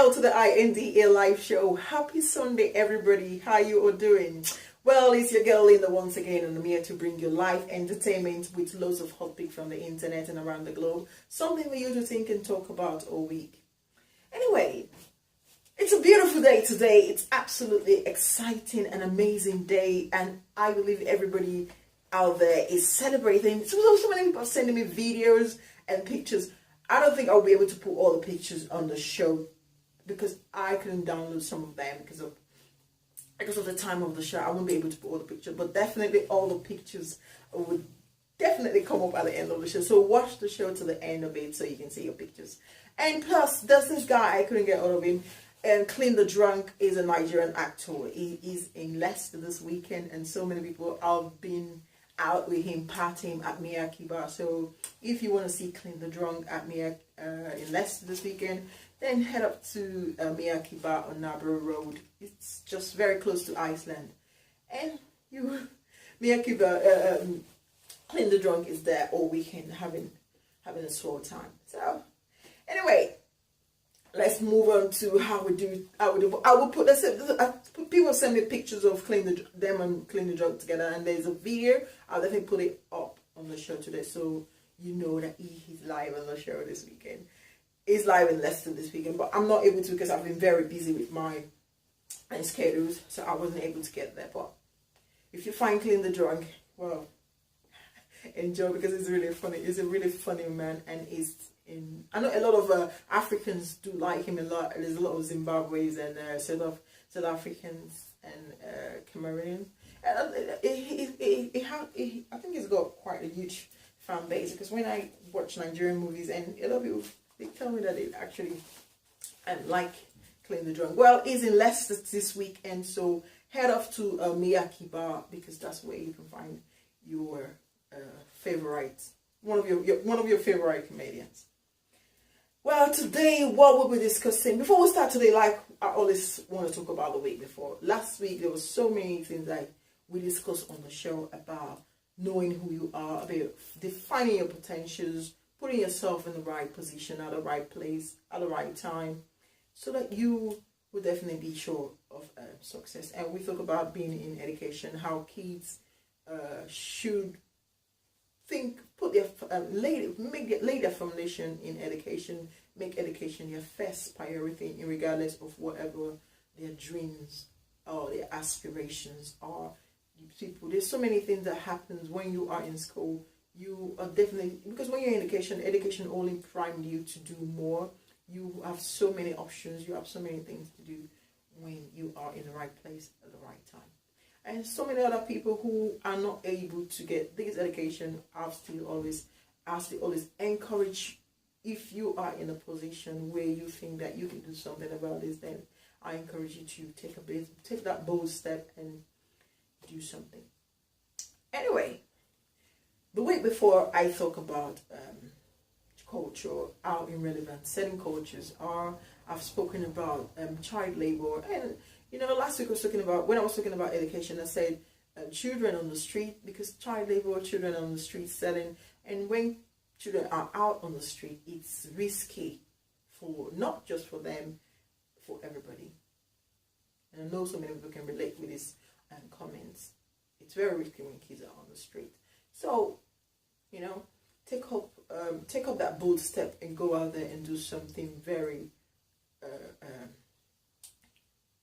L to the INDA live show. Happy Sunday, everybody. How you all doing? Well, it's your girl Linda once again, and I'm here to bring you live entertainment with loads of hot pick from the internet and around the globe. Something for you to think and talk about all week. Anyway, it's a beautiful day today. It's absolutely exciting and amazing day, and I believe everybody out there is celebrating. So many people are sending me videos and pictures. I don't think I'll be able to put all the pictures on the show because I couldn't download some of them because of the time of the show. I won't be able to put all the pictures, but definitely all the pictures would definitely come up at the end of the show. So watch the show to the end of it so you can see your pictures. And plus, there's this guy, I couldn't get out of him, and Clean the Drunk is a Nigerian actor. He is in Leicester this weekend, and so many people have been out with him, partying at Miyake Bar. So if you want to see Clean the Drunk at Miyake in Leicester this weekend, then head up to Miyake Bar on Narborough Road. It's just very close to Iceland, and Miyake Bar, Clean the Drunk is there all weekend having a swell time. So anyway, let's move on to how we do. I will put this. People send me pictures of them and Clean the Drunk together, and there's a video. I'll definitely put it up on the show today, so you know that he's live on the show this weekend. He's live in Leicester this weekend, but I'm not able to because I've been very busy with my schedules, so I wasn't able to get there. But if you find Clean the Drunk, well, enjoy, because it's really funny. He's a really funny man, and I know a lot of Africans do like him a lot. There's a lot of Zimbabweans and South Africans and Cameroonians. And I think he's got quite a huge fan base, because when I watch Nigerian movies, and a lot of people, they tell me that they actually like Clean the Drunk. Well, he's in Leicester this weekend, so head off to Miyake Bar, because that's where you can find your favorite, one of your favorite comedians. Well, today, what we'll be discussing, before we start today, like I always want to talk about the week before. Last week, there was so many things that we discussed on the show about knowing who you are, about defining your potentials, putting yourself in the right position, at the right place, at the right time, so that you will definitely be sure of success. And we talk about being in education, how kids should think, put their lay their foundation in education, make education their first priority, in regardless of whatever their dreams or their aspirations are. People, there's so many things that happens when you are in school. You are definitely, because when you're in education only primed you to do more. You have so many options, you have so many things to do when you are in the right place at the right time. And so many other people who are not able to get this education, I still always encourage, if you are in a position where you think that you can do something about this, then I encourage you to take that bold step and do something. Anyway, the week before, I talk about culture, how irrelevant certain cultures are. I've spoken about child labor, and last week when I was talking about education, I said children on the street, because child labor, children on the street selling, and when children are out on the street, it's risky, for not just for them, for everybody. And I know so many people can relate with this comments. It's very risky when kids are on the street. So, take up that bold step and go out there and do something very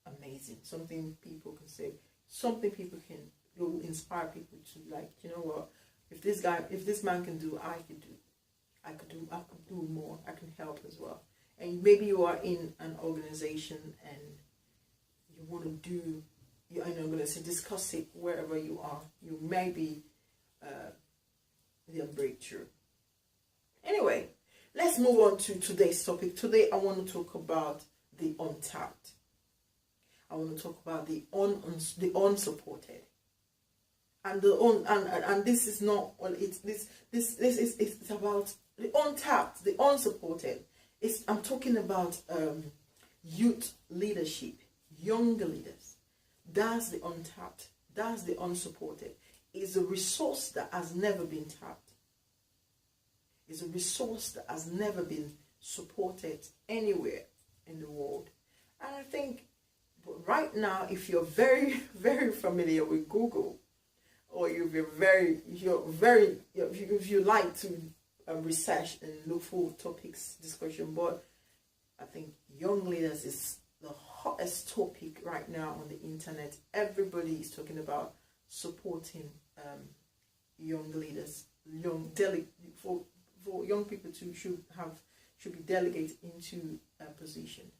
amazing. Something people can say. Something people can will inspire people to, like, you know what? If this man can do, I could do. I could do more. I can help as well. And maybe you are in an organization and you want to do. I'm going to say discuss it wherever you are. You may be the breakthrough. Anyway, let's move on to today's topic. Today, I want to talk about the untapped. I want to talk about the unsupported, and this is not, well, it's about the untapped, the unsupported. I'm talking about youth leadership, younger leaders. That's the untapped. That's the unsupported. It's a resource that has never been tapped. It's a resource that has never been supported anywhere in the world. And I think right now, if you're very, very familiar with Google, or if you like to research and look for topics discussion board, I think young leaders is the hottest topic right now on the internet. Everybody is talking about supporting young leaders, for young people to should be delegated into a position.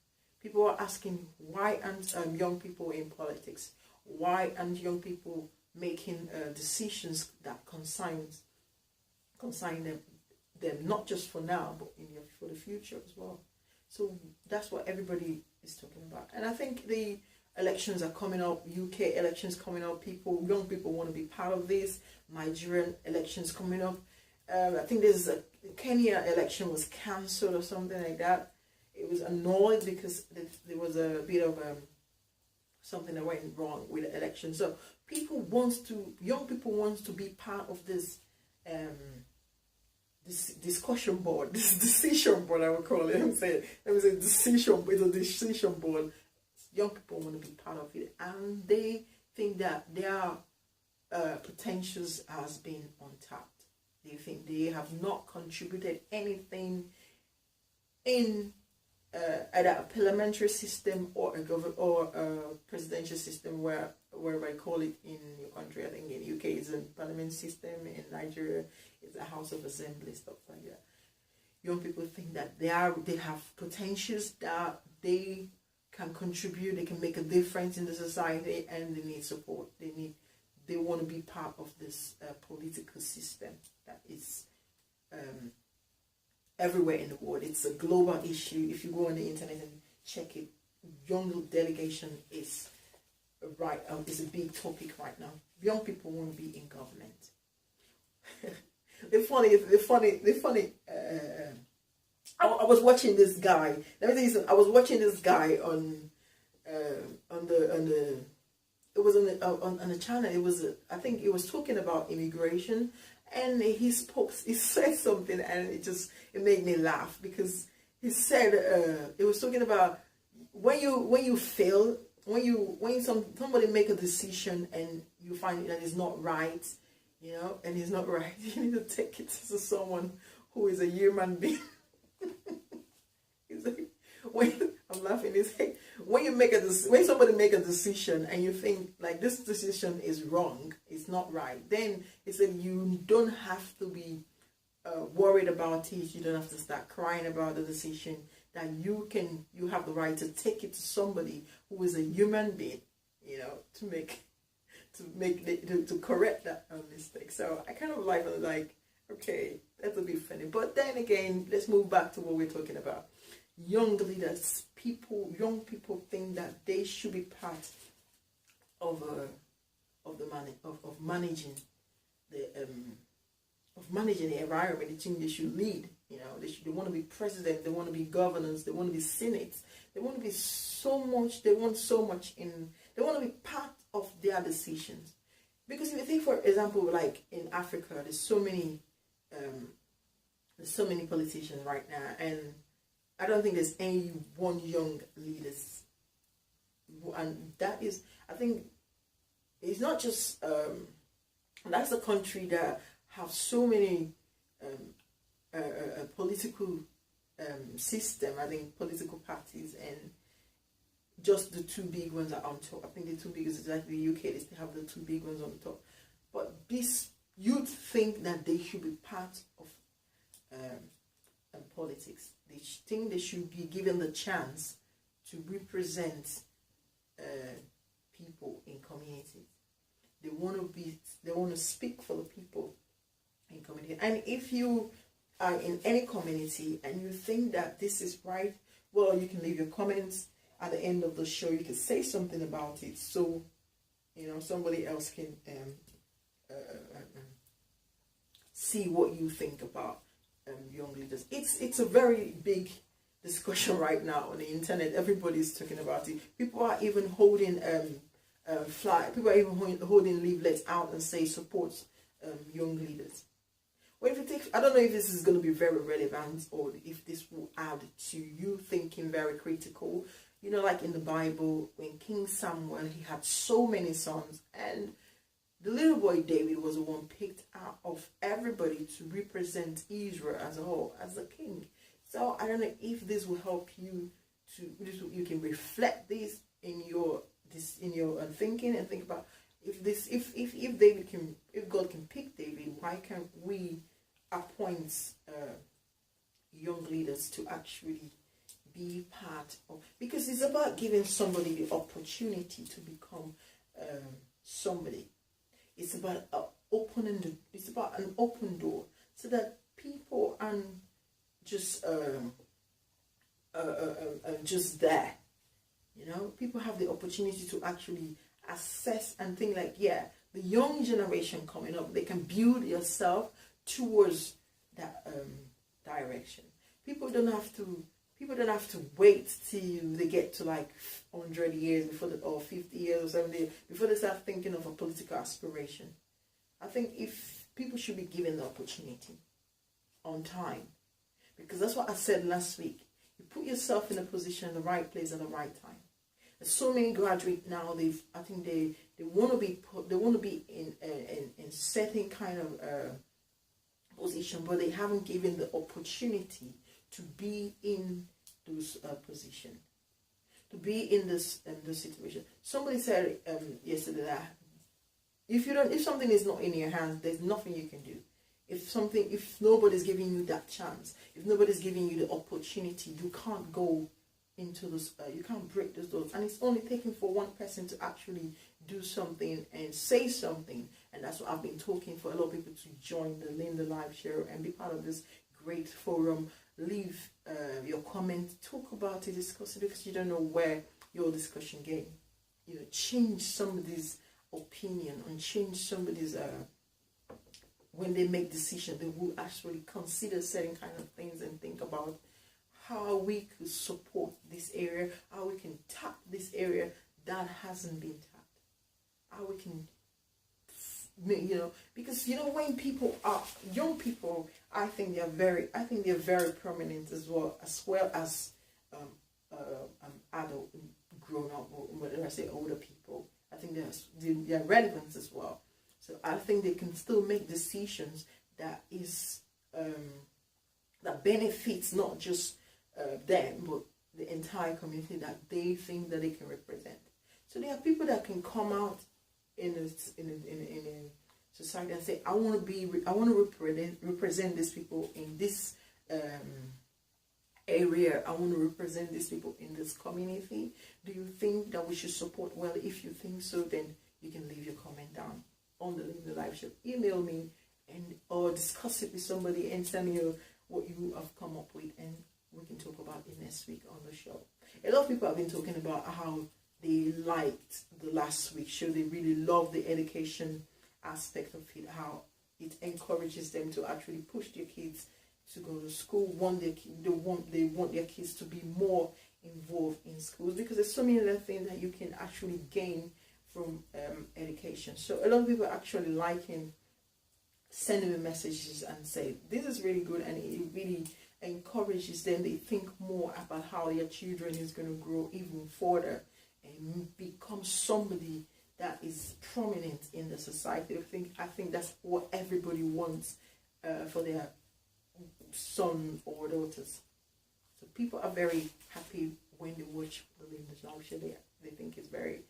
People are asking, why aren't young people in politics? Why aren't young people making decisions that consign them not just for now, but for the future as well? So that's what everybody is talking about. And I think the elections are coming up, UK elections coming up. Young people want to be part of this. Nigerian elections coming up. I think there's a Kenya election was cancelled or something like that. It was annoyed because there was a bit of something that went wrong with the election. So young people want to be part of this this discussion board, this decision board, I would call it. Let me say decision board. Young people want to be part of it, and they think that their potentials has been untapped. They think they have not contributed anything in either a parliamentary system or a presidential system, wherever I call it in your country. I think in UK it's a parliament system, in Nigeria it's a House of Assembly, stuff like that. Young people think that they have potentials, that they can contribute, they can make a difference in the society, and they need support. They want to be part of this political system that is everywhere in the world. It's a global issue. If you go on the internet and check it, young delegation is is a big topic right now. Young people want to be in government. I was watching this guy. Let me tell you something. I was watching this guy on the channel. It was I think it was talking about immigration, and he said something, and it made me laugh, because he said it was talking about when you fail, when somebody make a decision and you find that it's not right, and it's not right, you need to take it to someone who is a human being. He's like, I'm laughing. He's like, when somebody make a decision and you think like this decision is wrong, it's not right, then he said you don't have to be worried about it. You don't have to start crying about the decision. That you have the right to take it to somebody who is a human being, to correct that mistake. So I kind of like okay, that's a bit funny. But then again, let's move back to what we're talking about. Young leaders, young people think that they should be part of managing the environment. They think they should lead. They want to be president. They want to be governors. They want to be senate. They want to be so much. They want so much They want to be part of their decisions. Because if you think, for example, like in Africa, there's so many politicians right now, and I don't think there's any one young leaders. And that is, I think, it's not just that's a country that have so many political system. I think political parties, and just the two big ones are on top. I think the two biggest is like the UK. They have the two big ones on the top. But you'd think that they should be part of politics. They think they should be given the chance to represent people in communities. They want to speak for the people in community. And if you are in any community and you think that this is right, well, you can leave your comments at the end of the show. You can say something about it, so somebody else can see what you think about young leaders. It's a very big discussion right now on the internet. Everybody's talking about it. People are even holding holding leaflets out and say support young leaders. Well, if it takes, I don't know if this is going to be very relevant or if this will add to you thinking very critical. You know, like in the Bible, when King Samuel, he had so many sons, and the little boy David was the one picked out of everybody to represent Israel as a whole, as a king. So I don't know if this will help you you can reflect this in your thinking and think about if God can pick David, why can't we appoint young leaders to actually be part of, because it's about giving somebody the opportunity to become somebody. It's about it's about an open door so that people aren't just there. You know, people have the opportunity to actually assess and think like, yeah, the young generation coming up, they can build yourself towards that direction. People don't have to wait till they get to like 100 years or 50 years or 70 before they start thinking of a political aspiration. I think if people should be given the opportunity on time, because that's what I said last week. You put yourself in a position in the right place at the right time. There's so many graduates now. They want to be in certain kind of position, but they haven't given the opportunity to be in those position, to be in this situation. Somebody said yesterday that if something is not in your hands, there's nothing you can do. If nobody's giving you that chance, if nobody's giving you the opportunity, you can't go into those, you can't break those doors. And it's only taken for one person to actually do something and say something. And that's what I've been talking for a lot of people to join the Lindalive show and be part of this great forum. Leave your comment, talk about it, discuss it, because you don't know where your discussion game, change somebody's opinion and change somebody's when they make decisions, they will actually consider certain kind of things and think about how we could support this area, how we can tap this area that hasn't been tapped, how we can, because when people are young people, I think they're very prominent as well as adult, grown up, or when I say older people. I think they're relevant as well. So I think they can still make decisions that is that benefits not just them, but the entire community that they think that they can represent. So there are people that can come out in a society and say, I want to represent these people in this area. I want to represent these people in this community. Do you think that we should support? Well, if you think so, then you can leave your comment down on the live show. Email me or discuss it with somebody and send me what you have come up with, and we can talk about it next week on the show. A lot of people have been talking about how they liked the last week's show. They really love the education aspect of it, how it encourages them to actually push their kids to go to school. They want their kids to be more involved in schools, because there's so many other things that you can actually gain from education. So a lot of people are actually liking sending me messages and say this is really good, and it really encourages them. They think more about how their children is going to grow even further and become somebody that is prominent in the society. I think that's what everybody wants for their son or daughters. So people are very happy when they watch the Lindalive show. They think it's very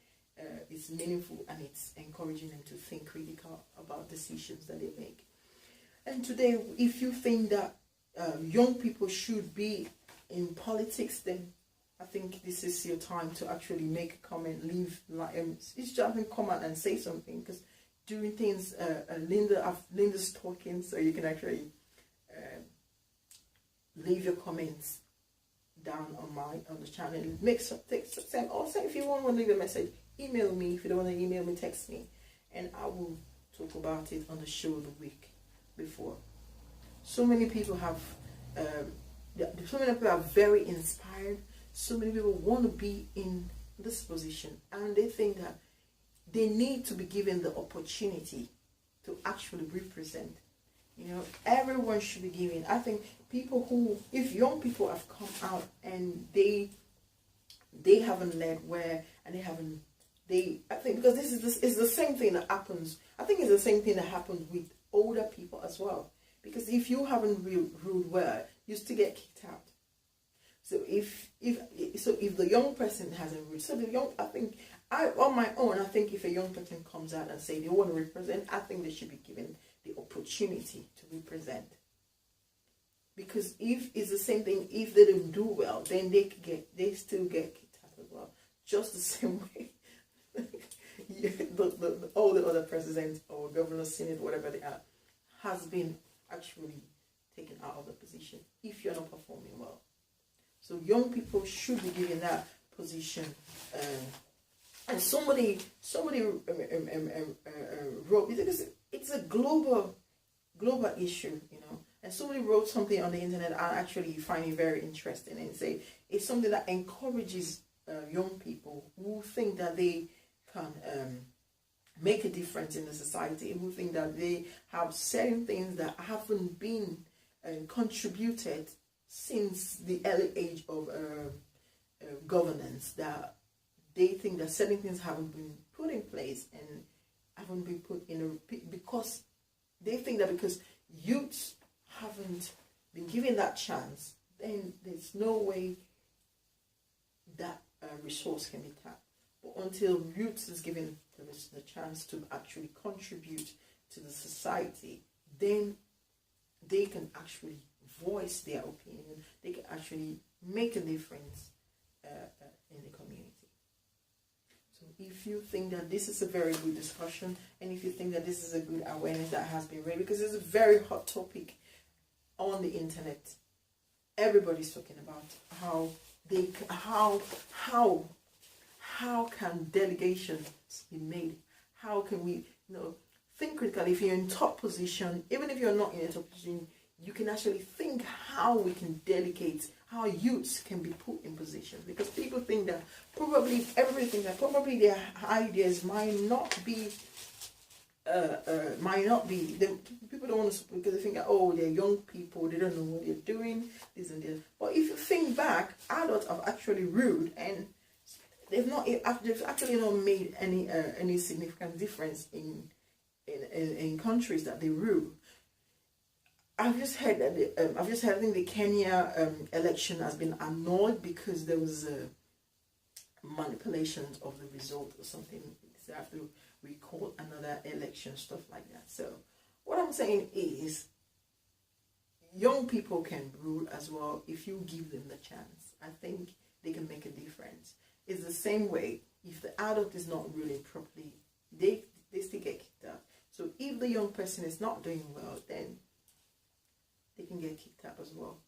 it's meaningful, and it's encouraging them to think critical about decisions that they make. And today, if you think that young people should be in politics, then I think this is your time to actually make a comment, just come out and say something, because doing things, Linda's talking, so you can actually leave your comments down on the channel. Also, if you want to leave a message, email me. If you don't want to email me, text me, and I will talk about it on the show the week before. So many people are very inspired. So many people want to be in this position, and they think that they need to be given the opportunity to actually represent. Everyone should be giving. I think people who, if young people have come out and they haven't led where, and I think because this is the same thing that happens. I think it's the same thing that happens with older people as well. Because if you haven't ruled well, you still get kicked out. So if the young person hasn't ruled, on my own, I think if a young person comes out and say they want to represent, I think they should be given the opportunity to represent. Because if it's the same thing, if they don't do well, then they still get kicked out as well. Just the same way all the other presidents or governors, senate, whatever they are, has been actually taken out of the position if you're not performing well. So young people should be given that position. And somebody wrote, because it's a global issue, and somebody wrote something on the internet I actually find it very interesting, and say it's something that encourages young people who think that they can make a difference in the society, who think that they have certain things that haven't been contributed since the early age of governance, that they think that certain things haven't been put in place and haven't been put in because they think that because youths haven't been given that chance, then there's no way that resource can be tapped. But until youths is given the chance to actually contribute to the society, then they can actually voice their opinion. They can actually make a difference in the community. So if you think that this is a very good discussion, and if you think that this is a good awareness that has been raised, because it's a very hot topic on the internet, everybody's talking about how can delegations be made? How can we, think critically? If you're in top position, even if you're not in a top position, you can actually think how we can delegate, how youths can be put in positions. Because people think that probably their ideas might not be, people don't want to support because they think that, they're young people, they don't know what they're doing, this and this. But if you think back, adults have actually ruled, and they've actually not made any significant difference in countries that they rule. I've just heard that I think the Kenya election has been annulled because there was manipulations of the result or something. They have to recall another election, stuff like that. So what I'm saying is, young people can rule as well if you give them the chance. I think they can make a difference. It's the same way if the adult is not ruling properly, they still get kicked out. So if the young person is not doing well, then they can get kicked out as well.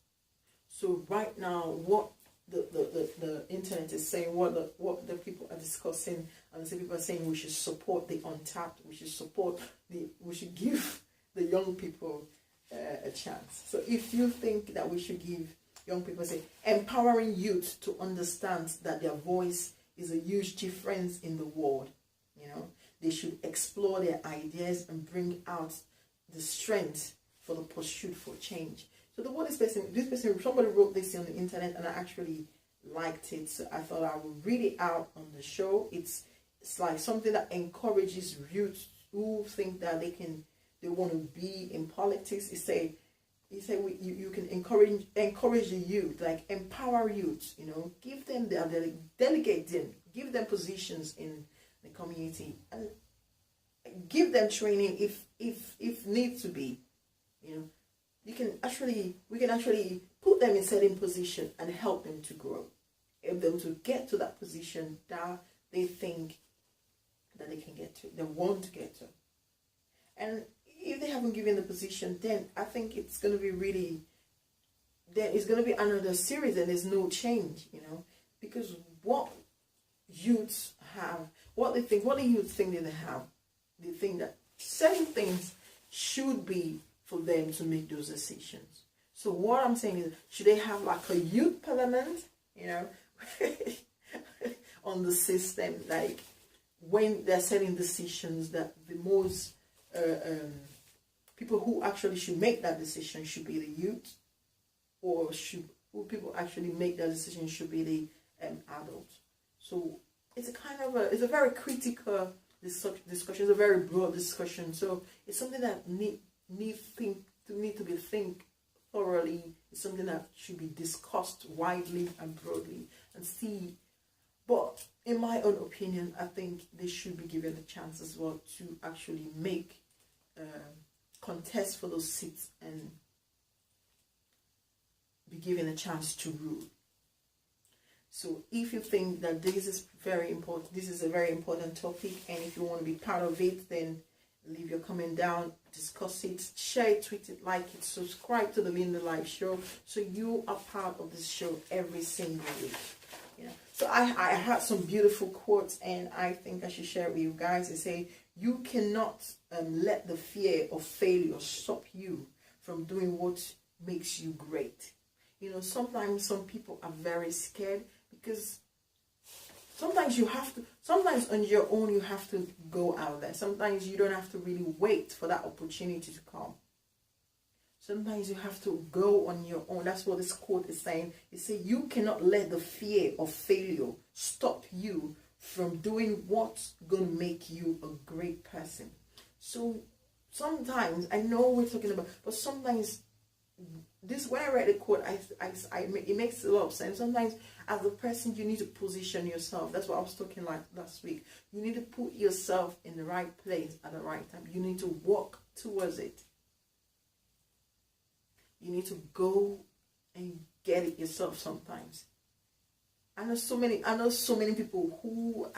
So right now, what the internet is saying, what the people are discussing, and some people are saying we should support the Untapped, we should give the young people a chance. So if you think that we should give young people, say, empowering youth to understand that their voice is a huge difference in the world, they should explore their ideas and bring out the strength for the pursuit for change. So somebody wrote this on the internet, and I actually liked it, so I thought I would read it out on the show. It's like something that encourages youth who think that they want to be in politics. He said you can encourage the youth, like empower youth, give them delegate them, give them positions in the community, and give them training if need to be. We can actually put them in certain position and help them to grow, help them to get to that position that they think that they can get to, they want to get to. And if they haven't given the position, then I think it's going to be another series and there's no change, because what youths have, what the youth think that they think that certain things should be for them to make those decisions. So what I'm saying is, should they have like a youth parliament, on the system, like when they're setting decisions that the most people who actually should make that decision should be the youth, or who people actually make that decision should be the adults. So it's a very critical discussion. It's a very broad discussion. So it's something that need to be think thoroughly. It's something that should be discussed widely and broadly and see. But in my own opinion, I think they should be given the chance as well to actually make contest for those seats and be given a chance to rule. So if you think that this is very important, this is a very important topic, and if you want to be part of it, then leave your comment down, discuss it, share it, tweet it, like it, subscribe to the Lindalive show so you are part of this show every single week. You know, so I had some beautiful quotes, and I think I should share it with you guys. They say, you cannot let the fear of failure stop you from doing what makes you great. You know, sometimes some people are very scared because sometimes on your own you have to go out there. Sometimes you don't have to really wait for that opportunity to come. Sometimes you have to go on your own. That's what this quote is saying. It says, you cannot let the fear of failure stop you from doing what's going to make you a great person. So sometimes, I know we're talking about, but sometimes this, when I read the quote, it makes a lot of sense. Sometimes as a person, you need to position yourself. That's what I was talking like last week. You need to put yourself in the right place at the right time. You need to walk towards it. You need to go and get it yourself sometimes. I know so many people who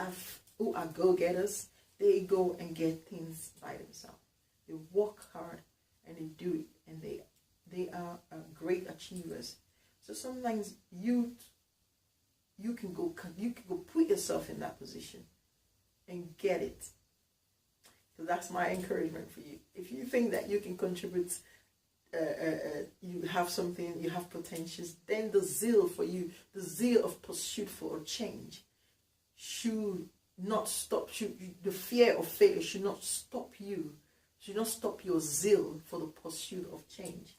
are go-getters. They go and get things by themselves. They work hard and they do it, and they are great achievers. So sometimes you can go put yourself in that position and get it. So that's my encouragement for you. If you think that you can contribute, you have something, you have potentials, then the zeal for you, the zeal of pursuit for a change should not stop you. The fear of failure should not stop you, should not stop your zeal for the pursuit of change.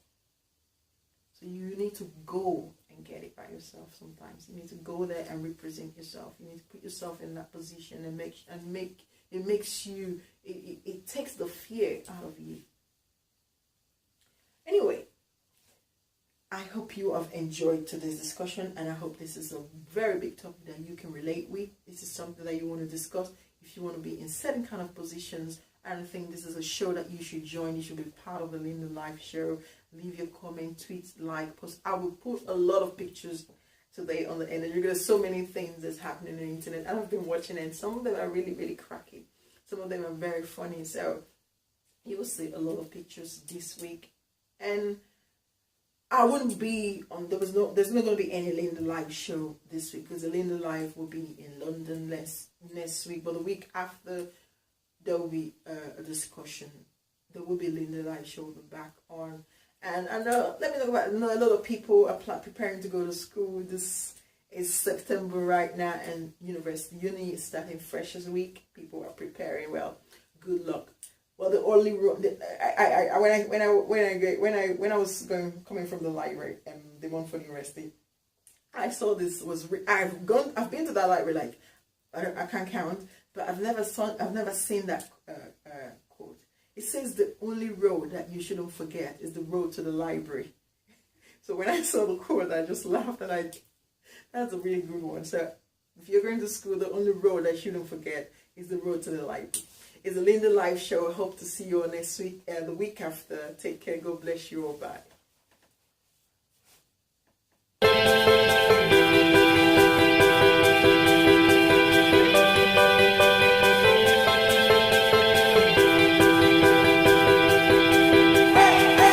So you need to go and get it by yourself sometimes. You need to go there and represent yourself. You need to put yourself in that position and it takes the fear out of you. Anyway, I hope you have enjoyed today's discussion, and I hope this is a very big topic that you can relate with. This is something that you want to discuss. If you want to be in certain kind of positions, I think this is a show that you should join. You should be part of the Lindalive show. Leave your comment, tweet, like, post. I will put a lot of pictures today on the energy. There's so many things that's happening on the internet, and I've been watching, and some of them are really, really cracky. Some of them are very funny. So you will see a lot of pictures this week. And I wouldn't be on, there's not going to be any Lindalive show this week, because the Lindalive will be in London next week. But the week after, there will be a discussion. There will be a Lindalive show back on. And I know, let me talk about, a lot of people are preparing to go to school. This is September right now, and uni is starting freshers week. People are preparing. Well, good luck. Well, the only room when I was coming from the library and the one for the university, I saw this was I've been to that library like I can't count, but I've never seen that quote. It says the only road that you shouldn't forget is the road to the library. So when I saw the quote, I just laughed, and that's a really good one. So if you're going to school, the only road that you shouldn't forget is the road to the library. It's a Lindalive show. I hope to see you all next week and the week after. Take care. God bless you all. Bye.